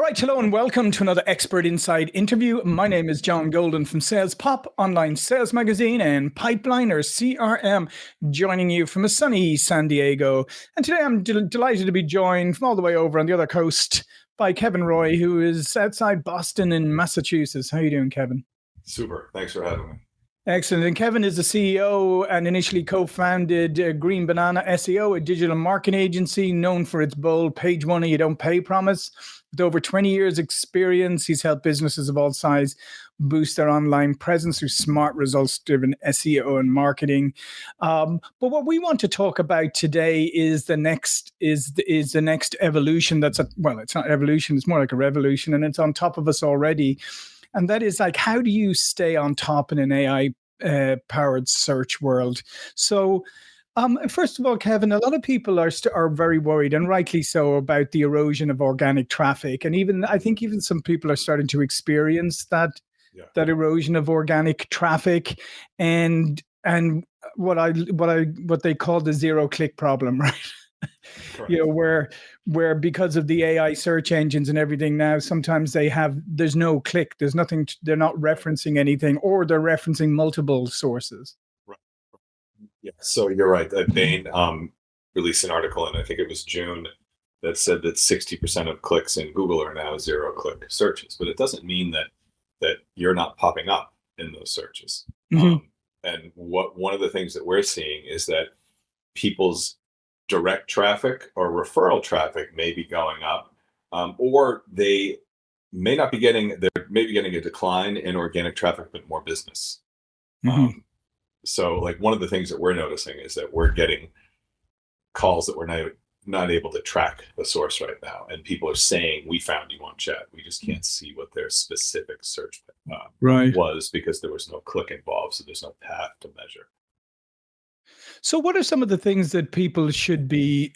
right, hello and welcome to another Expert Inside interview. My name is John Golden from SalesPOP, online sales magazine, and Pipeliner CRM, joining you from a sunny San Diego. And today I'm delighted to be joined from all the way over on the other coast by Kevin Roy, who is outside Boston in Massachusetts. How are you doing, Kevin? Super. Thanks for having me. Excellent. And Kevin is the CEO and initially co-founded Green Banana SEO, a digital marketing agency known for its bold page money, you don't pay promise. With over 20 years experience, he's helped businesses of all size boost their online presence through smart results-driven SEO and marketing. But what we want to talk about today is the next evolution. Well, it's not evolution; it's more like a revolution, and it's on top of us already. And that is like, how do you stay on top in an AI powered search world? So, first of all, Kevin, a lot of people are very worried, and rightly so, about the erosion of organic traffic. And I think even some people are starting to experience that erosion of organic traffic, and what they call the zero click problem, right? Correct. You know, where because of the AI search engines and everything now, sometimes there's no click, there's nothing, they're not referencing anything, or they're referencing multiple sources. Right. Yeah. So you're right. Bain released an article, and I think it was June, that said that 60% of clicks in Google are now zero click searches. But it doesn't mean that you're not popping up in those searches. Mm-hmm. And one of the things that we're seeing is that people's direct traffic or referral traffic may be going up, or they may not be getting, they're maybe getting a decline in organic traffic, but more business. Mm-hmm. So like one of the things that we're noticing is that we're getting calls that we're not able to track the source right now. And people are saying, we found you on chat. We just can't see what their specific search was, because there was no click involved. So there's no path to measure. So what are some of the things that people should be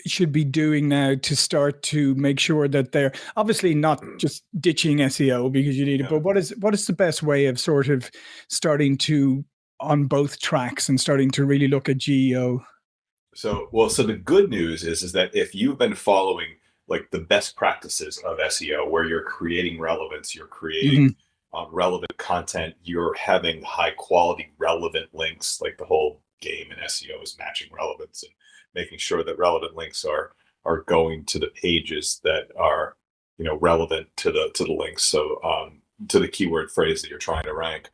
doing now to start to make sure that they're obviously not just ditching SEO because you need it, but what is the best way of sort of starting to on both tracks and starting to really look at GEO? So the good news is that if you've been following like the best practices of SEO, where you're creating relevance, you're creating relevant content, you're having high quality relevant links, like the whole game in SEO is matching relevance and making sure that relevant links are going to the pages that are, relevant to the links. So to the keyword phrase that you're trying to rank,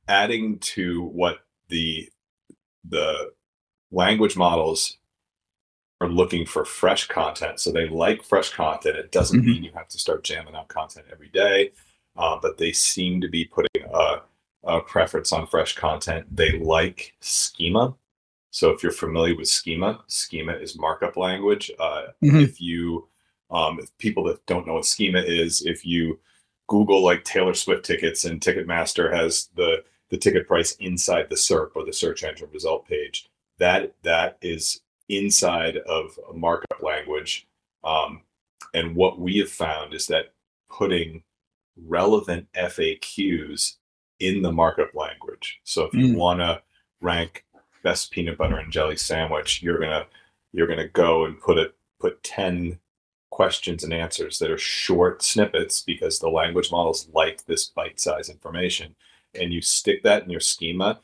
adding to what the language models are looking for fresh content. So they like fresh content. It doesn't mean you have to start jamming out content every day, but they seem to be putting a preference on fresh content. They like schema. So if you're familiar with schema is markup language. If people that don't know what schema is, if you Google like Taylor Swift tickets, and Ticketmaster has the ticket price inside the SERP, or the search engine result page, that is inside of a markup language. And what we have found is that putting relevant FAQs in the markup language. So if you want to rank best peanut butter and jelly sandwich, you're gonna go and put 10 questions and answers that are short snippets, because the language models like this bite-sized information, and you stick that in your schema,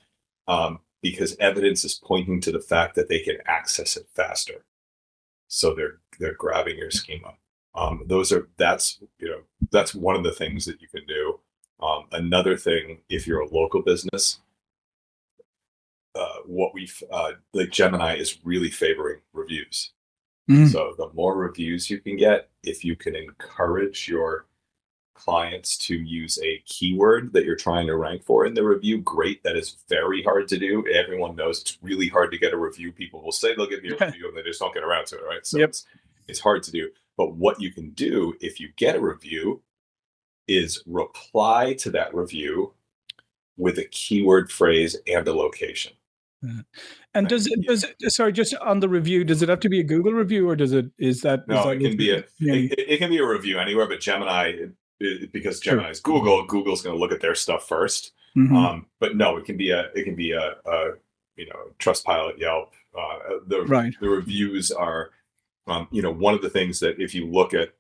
because evidence is pointing to the fact that they can access it faster. So they're grabbing your schema. That's one of the things that you can do. Another thing, if you're a local business, like Gemini is really favoring reviews. So the more reviews you can get, if you can encourage your clients to use a keyword that you're trying to rank for in the review, great. That is very hard to do. Everyone knows it's really hard to get a review. People will say they'll give you a review and they just don't get around to it, right? So it's hard to do. But what you can do if you get a review is reply to that review with a keyword phrase and a location. And sorry, just on the review, does it have to be a Google review, or it can be it can be a review anywhere, but Gemini, because Gemini is Google's going to look at their stuff first. But no, it can be a Trustpilot, Yelp. The reviews are, one of the things that if you look at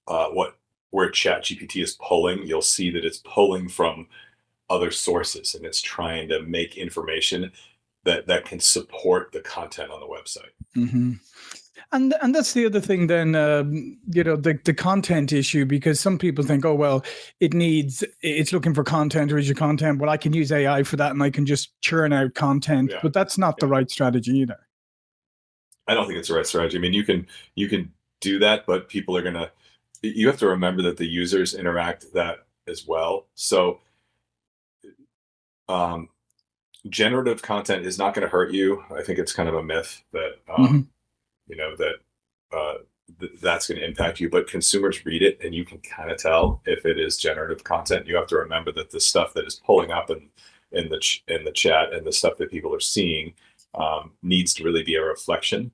where ChatGPT is pulling, you'll see that it's pulling from other sources, and it's trying to make information that can support the content on the website. Mm-hmm. And that's the other thing then, the content issue, because some people think, oh, well, it's looking for content, original content. Well, I can use AI for that and I can just churn out content, but that's not the right strategy either. I don't think it's the right strategy. I mean, you can do that, but you have to remember that the users interact that as well. So generative content is not going to hurt you. I think it's kind of a myth that, that's going to impact you, but consumers read it and you can kind of tell if it is generative content. You have to remember that the stuff that is pulling up in the chat and the stuff that people are seeing needs to really be a reflection.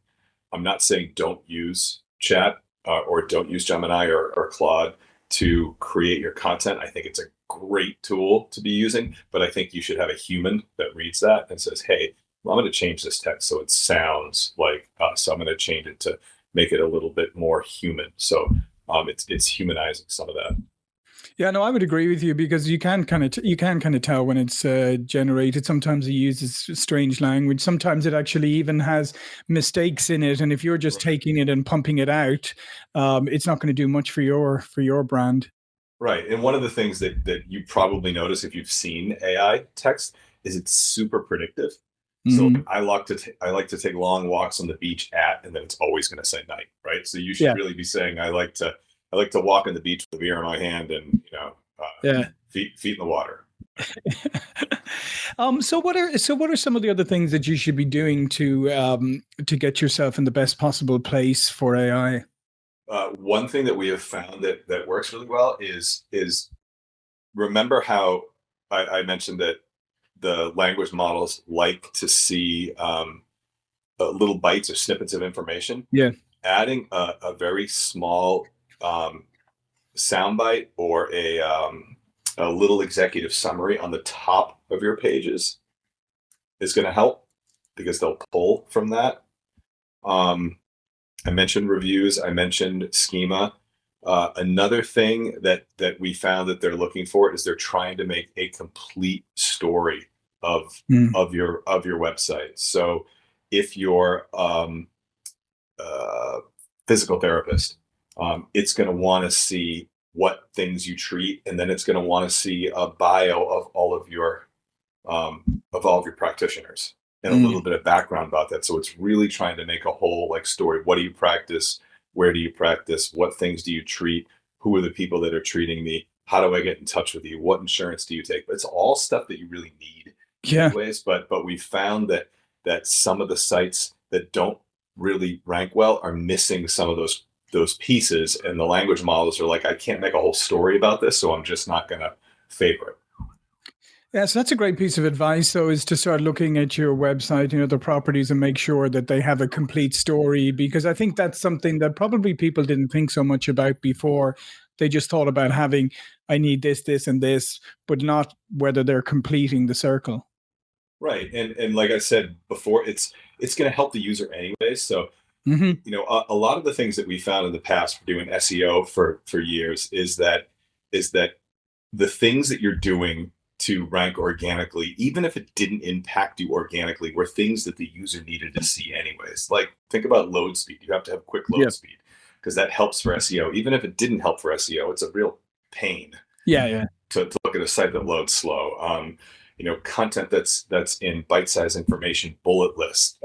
I'm not saying don't use chat or don't use Gemini or Claude to create your content. I think it's a great tool to be using, but I think you should have a human that reads that and says, hey, well, I'm going to change this text so it sounds like us. I'm going to change it to make it a little bit more human. So it's humanizing some of that. Yeah, no, I would agree with you, because you can kind of tell when it's generated. Sometimes it uses strange language. Sometimes it actually even has mistakes in it. And if you're just taking it and pumping it out, it's not going to do much for your brand. Right. And one of the things that you probably notice if you've seen AI text is it's super predictive. So I like to take long walks on the beach and then it's always going to say night, right? So you should really be saying, I like to walk on the beach with a beer in my hand and feet in the water. So what are some of the other things that you should be doing to get yourself in the best possible place for AI? One thing that we have found that works really well is remember how I mentioned that the language models like to see little bites or snippets of information. Yeah. Adding a very small soundbite or a little executive summary on the top of your pages is going to help, because they'll pull from that. I mentioned reviews. I mentioned schema. Another thing that we found that they're looking for is they're trying to make a complete story of your website. So if you're physical therapist, it's going to want to see what things you treat, and then it's going to want to see a bio of all of your practitioners and a little bit of background about that. So it's really trying to make a whole story. What do you practice? Where do you practice? What things do you treat? Who are the people that are treating me? How do I get in touch with you? What insurance do you take? But it's all stuff that you really need anyways. But we found that some of the sites that don't really rank well are missing some of those pieces, and the language models are like, I can't make a whole story about this, so I'm just not going to favor it. Yeah, so that's a great piece of advice, though, is to start looking at your website, the properties, and make sure that they have a complete story, because I think that's something that probably people didn't think so much about before. They just thought about having, I need this, this, and this, but not whether they're completing the circle. Right. And like I said before, it's going to help the user anyway. So, a lot of the things that we found in the past for doing SEO for years is that the things that you're doing to rank organically, even if it didn't impact you organically, were things that the user needed to see anyways. Like, think about load speed. You have to have quick load speed, because that helps for SEO. Even if it didn't help for SEO, it's a real pain. To look at a site that loads slow. Content that's in bite-sized information, bullet list,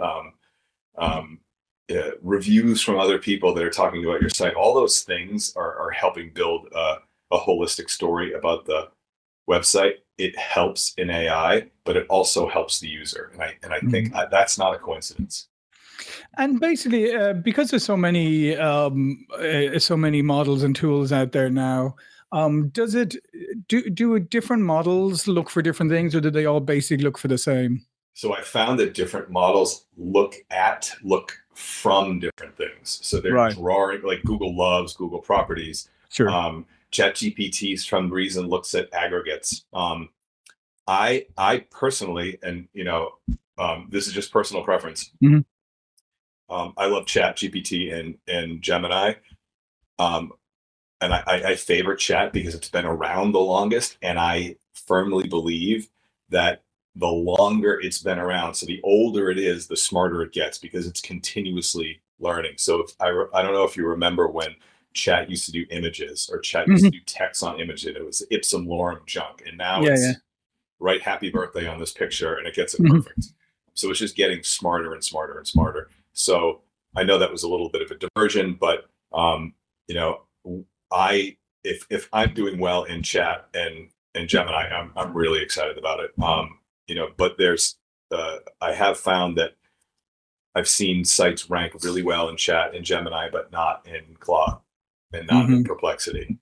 reviews from other people that are talking about your site. All those things are helping build a holistic story about the website. It helps in AI, but it also helps the user, and I think that's not a coincidence. And basically, because there's so many models and tools out there now, do different models look for different things, or do they all basically look for the same? So I found that different models look from different things. So they're drawing, like Google loves Google properties. Sure. ChatGPT, for some reason, looks at aggregates. I personally, and this is just personal preference. I love ChatGPT and Gemini. and I favor chat because it's been around the longest, and I firmly believe that the longer it's been around, so the older it is, the smarter it gets because it's continuously learning. So if I don't know if you remember when chat used to do images or chat used to do text on images, it was ipsum lorem junk, and now Yeah, yeah. it's write happy birthday on this picture and it gets it Mhm. perfect. So it's just getting smarter and smarter and smarter. So I know that was a little bit of a diversion, but you know, I if I'm doing well in chat and Gemini, I'm really excited about it. You know, but there's I have found that I've seen sites rank really well in chat in Gemini, but not in Claude and not in Mhm. Perplexity.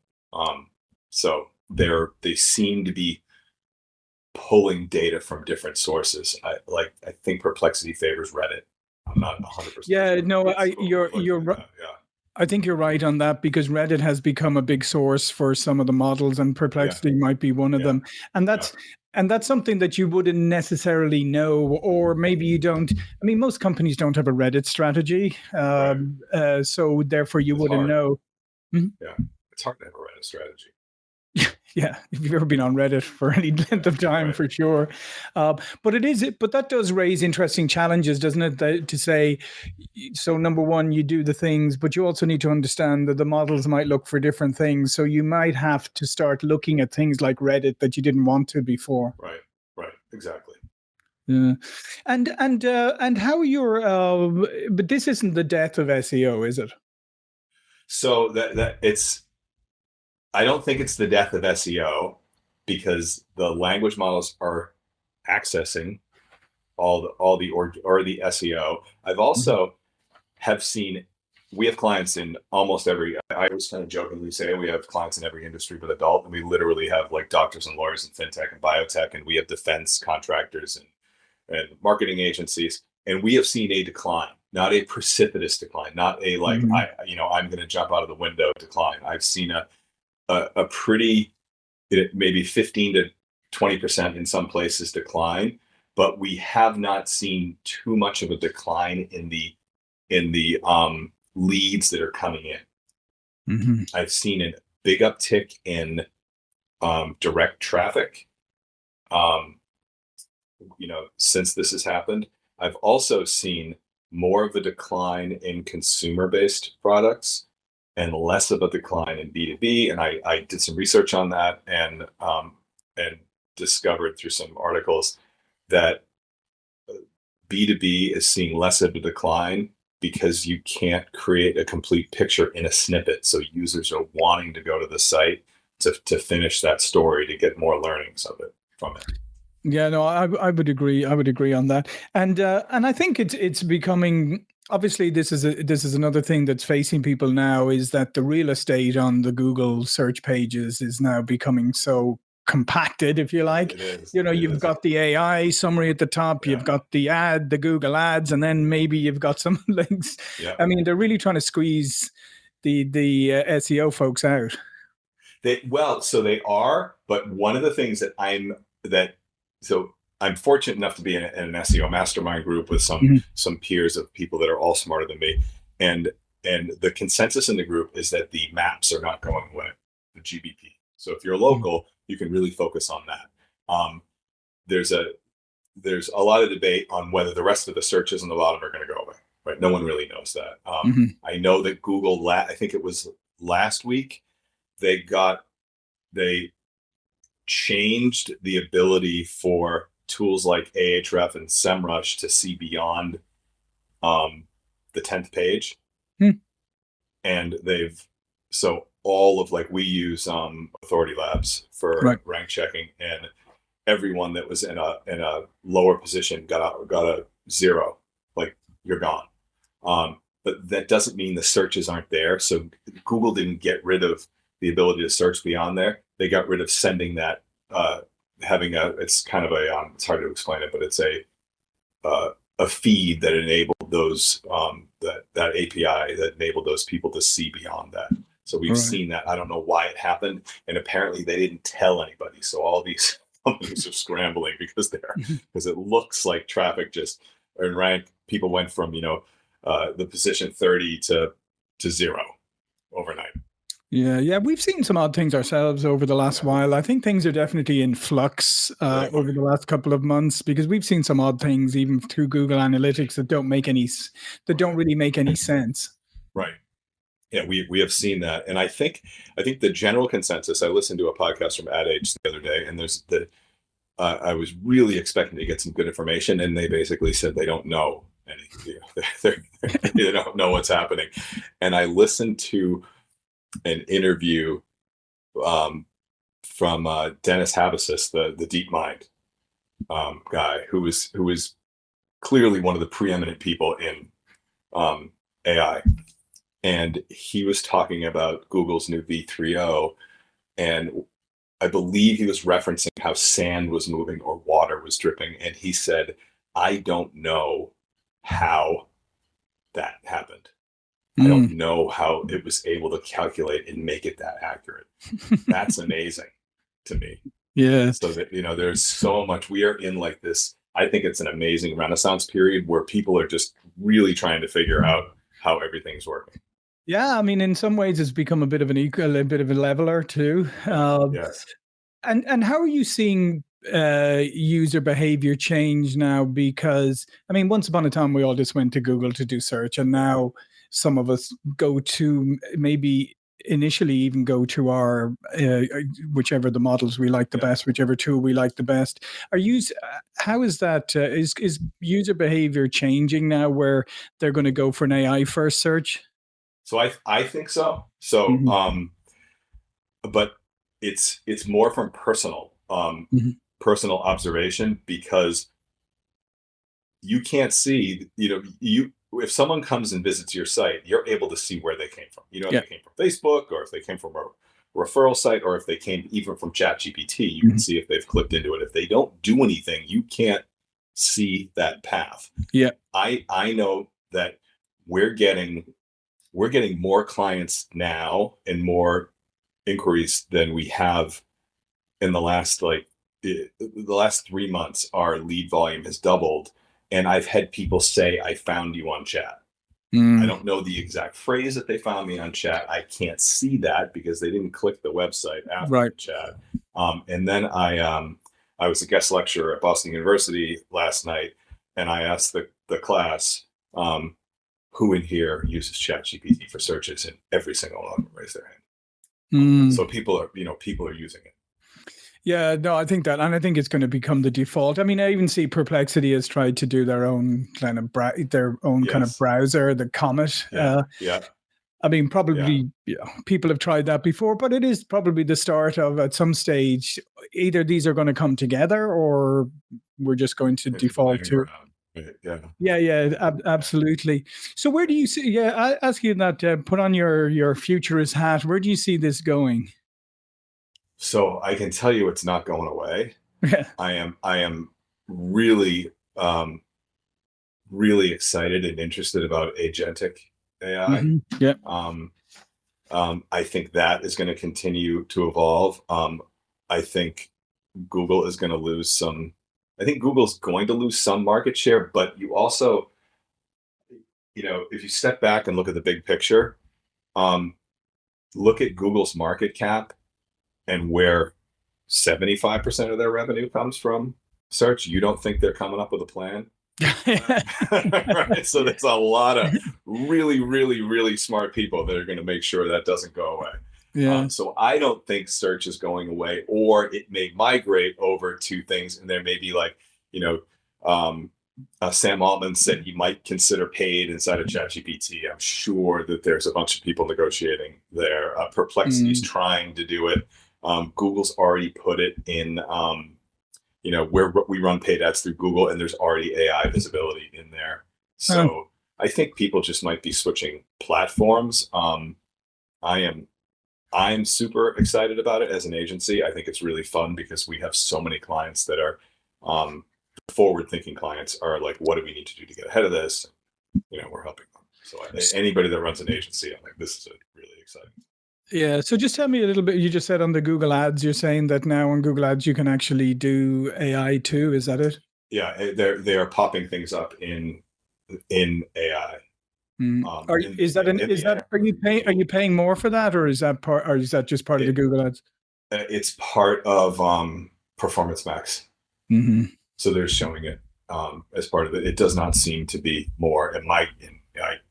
So they seem to be pulling data from different sources. I think Perplexity favors Reddit. I'm not 100% Yeah, sure. no, It's a little conflicting you're in right. that. Yeah. I think you're right on that because Reddit has become a big source for some of the models, and Yeah. Perplexity might be one of Yeah. them. And Yeah. that's something that you wouldn't necessarily know, or maybe you don't. I mean, most companies don't have a Reddit strategy, Right. so therefore you It's wouldn't hard. know. Mhm. Yeah. It's hard to have a Reddit strategy. Yeah, if you've ever been on Reddit for any length Yeah. of time, Right. for sure. But that does raise interesting challenges, doesn't it? To say, so number one, you do the things, but you also need to understand that the models might look for different things. So you might have to start looking at things like Reddit that you didn't want to before. Right. Right. Exactly. Yeah. And how your but this isn't the death of SEO, is it? So that it's I don't think it's the death of SEO because the language models are accessing all the SEO. I've Mhm. also have seen we have clients in almost every I always kind of jokingly say we have clients in every industry but adult, and we literally have like doctors and lawyers and fintech and biotech, and we have defense contractors and marketing agencies, and we have seen a decline, not a precipitous decline, not a like Mhm. I'm going to jump out of the window decline. I've seen a pretty maybe 15 to 20% in some places decline, but we have not seen too much of a decline in the leads that are coming in. Mhm. I've seen a big uptick in direct traffic. Um, since this has happened, I've also seen more of a decline in consumer-based products and less of a decline in B2B. And I did some research on that and discovered through some articles that B2B is seeing less of a decline because you can't create a complete picture in a snippet. So users are wanting to go to the site to finish that story to get more learnings of it from it. Yeah, no, I would agree. I would agree on that, and I think it's becoming obviously this is another thing that's facing people now is that the real estate on the Google search pages is now becoming so compacted, if you like. It is. You know, It you've is. got the AI summary at the top, Yeah. you've got the Google ads, and then maybe you've got some links. Yeah. I mean, they're really trying to squeeze the SEO folks out. So they are, but one of the things that so I'm fortunate enough to be in an SEO mastermind group with Mhm. some peers of people that are all smarter than me, and the consensus in the group is that the maps are not going away, the GBP. So if you're local, you can really focus on that. Um, there's a there's a lot of debate on whether the rest of the searches on the bottom are going to go away. Right? No one really knows that. Mhm. I know that Google, I think it was last week, they got they changed the ability for tools like Ahref and SEMrush to see beyond um, the 10th page. Mhm. And so all of like we use Authority Labs Right. for rank checking, and everyone that was in a lower position got a zero, like you're gone. But that doesn't mean the searches aren't there. So Google didn't get rid of the ability to search beyond there. They got rid of sending that, having it's kind of it's hard to explain it, but it's a feed that enabled those, that API that enabled those people to see beyond that. So All we've right. seen that. I don't know why it happened. And apparently they didn't tell anybody. So all these companies are scrambling because it looks like traffic just in rank, people went from, the position 30 to zero overnight. Yeah. We've seen some odd things ourselves over the last while. I think things are definitely in flux over the last couple of months, because we've seen some odd things even through Google Analytics that don't really make any sense. Right. Yeah, we have seen that, and I think the general consensus. I listened to a podcast from Ad Age the other day, and I was really expecting to get some good information, and they basically said they don't know anything. They don't know what's happening. And I listened to an interview from Dennis Habasis, the DeepMind guy, who was clearly one of the preeminent people in AI. And he was talking about Google's new V3.0, and I believe he was referencing how sand was moving or water was dripping. And he said, I don't know how that happened. I don't know how it was able to calculate and make it that accurate. That's amazing to me. Yeah. So that, there's so much. We are in like this, I think it's an amazing renaissance period where people are just really trying to figure out how everything's working. Yeah, I mean, in some ways, it's become a bit of a bit of a leveler too. Yes. And how are you seeing user behavior change now? Because I mean, once upon a time, we all just went to Google to do search, and now some of us go to maybe initially even go to our whichever the models we like the best, whichever tool we like the best. How is that? Is user behavior changing now, where they're going to go for an AI first search? So I think so. So but it's more from personal observation, because you can't see, if someone comes and visits your site, you're able to see where they came from. If they came from Facebook, or if they came from a referral site, or if they came even from ChatGPT, you can see if they've clicked into it. If they don't do anything, you can't see that path. Yeah. I know that we're getting more clients now and more inquiries than we have in the last the last 3 months. Our lead volume has doubled, and I've had people say, I found you on chat. I don't know the exact phrase that they found me on chat. I can't see that because they didn't click the website after the chat. And then I was a guest lecturer at Boston University last night, and I asked the class, who in here uses ChatGPT for searches, and every single one of them raised their hand. So people are using it. Yeah, no, I think that, and I think it's going to become the default. I mean, I even see Perplexity has tried to do their own kind of kind of browser, the Comet. I mean, probably people have tried that before, but it is probably the start of, at some stage, either these are going to come together, or we're just going to default to. Absolutely. So where do you see? Yeah, I ask you that. Put on your futurist hat. Where do you see this going? So I can tell you, it's not going away. I am really, really excited and interested about agentic AI. I think that is going to continue to evolve. I think Google is going to lose some. I think Google's going to lose some market share, but you also, if you step back and look at the big picture, look at Google's market cap and where 75% of their revenue comes from search. You don't think they're coming up with a plan? Right. So there's a lot of really, really, really smart people that are going to make sure that doesn't go away. So I don't think search is going away, or it may migrate over to things. And there may be Sam Altman said he might consider paid inside of ChatGPT. I'm sure that there's a bunch of people negotiating there. Perplexity is trying to do it. Google's already put it in, where we run paid ads through Google, and there's already AI visibility in there. So I think people just might be switching platforms. I'm super excited about it as an agency. I think it's really fun because we have so many clients that are forward-thinking clients, are like, what do we need to do to get ahead of this? We're helping them. So anybody that runs an agency, I'm like, this is really exciting. Yeah. So just tell me a little bit. You just said on the Google Ads, you're saying that now on Google Ads you can actually do AI too. Is that it? Yeah, they are popping things up in AI. Are you paying more for that, or is that just part of the Google Ads? It's part of Performance Max. So they're showing it as part of it. It does not seem to be more.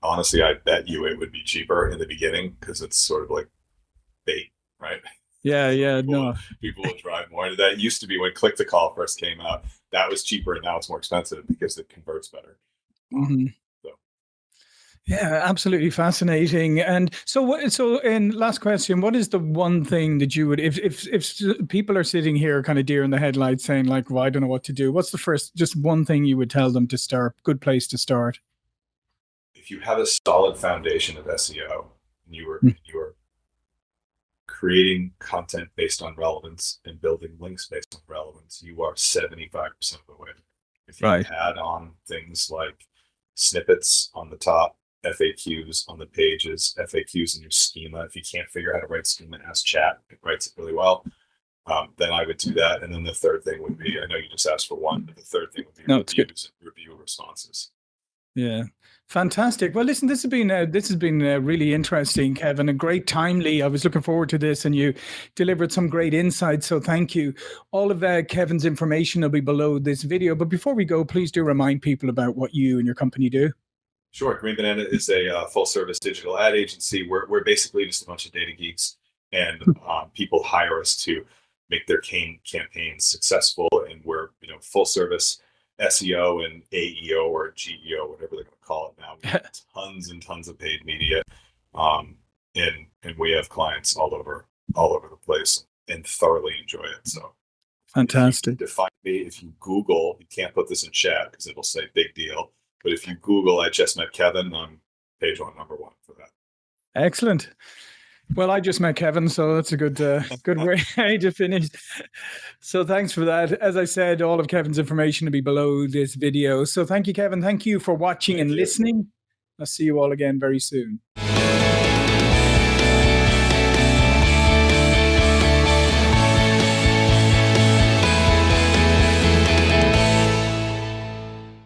Honestly, I bet you it would be cheaper in the beginning because it's sort of like bait, right? Yeah, people will drive more into that. It used to be when click to call first came out, that was cheaper, and now it's more expensive because it converts better. Yeah, absolutely fascinating. And so in last question, what is the one thing that you would, if people are sitting here kind of deer in the headlights saying like, well, I don't know what to do, what's the first, just one thing you would tell them to start, good place to start? If you have a solid foundation of SEO and you are creating content based on relevance and building links based on relevance, you are 75% of the way. If you add on things like snippets on the top, FAQs on the pages, FAQs in your schema. If you can't figure out how to write schema, ask chat. It writes it really well. Then I would do that. And then the third thing would be, I know you just asked for one, but the third thing would be reviews and review responses. Yeah. Fantastic. Well, listen, this has been really interesting, Kevin, and great timely. I was looking forward to this, and you delivered some great insights. So thank you. All of Kevin's information will be below this video. But before we go, please do remind people about what you and your company do. Sure. Green Banana is a full-service digital ad agency. We're basically just a bunch of data geeks, and people hire us to make their campaigns successful. And we're full-service SEO and AEO or GEO, whatever they're going to call it now. We have tons and tons of paid media, and we have clients all over the place and thoroughly enjoy it. So fantastic. To find me, if you Google, you can't put this in chat because it'll say big deal. But if you Google, I just met Kevin, I'm page one, number one for that. Excellent. Well, I just met Kevin, so that's a good way to finish. So thanks for that. As I said, all of Kevin's information will be below this video. So thank you, Kevin. Thank you for watching and listening. I'll see you all again very soon.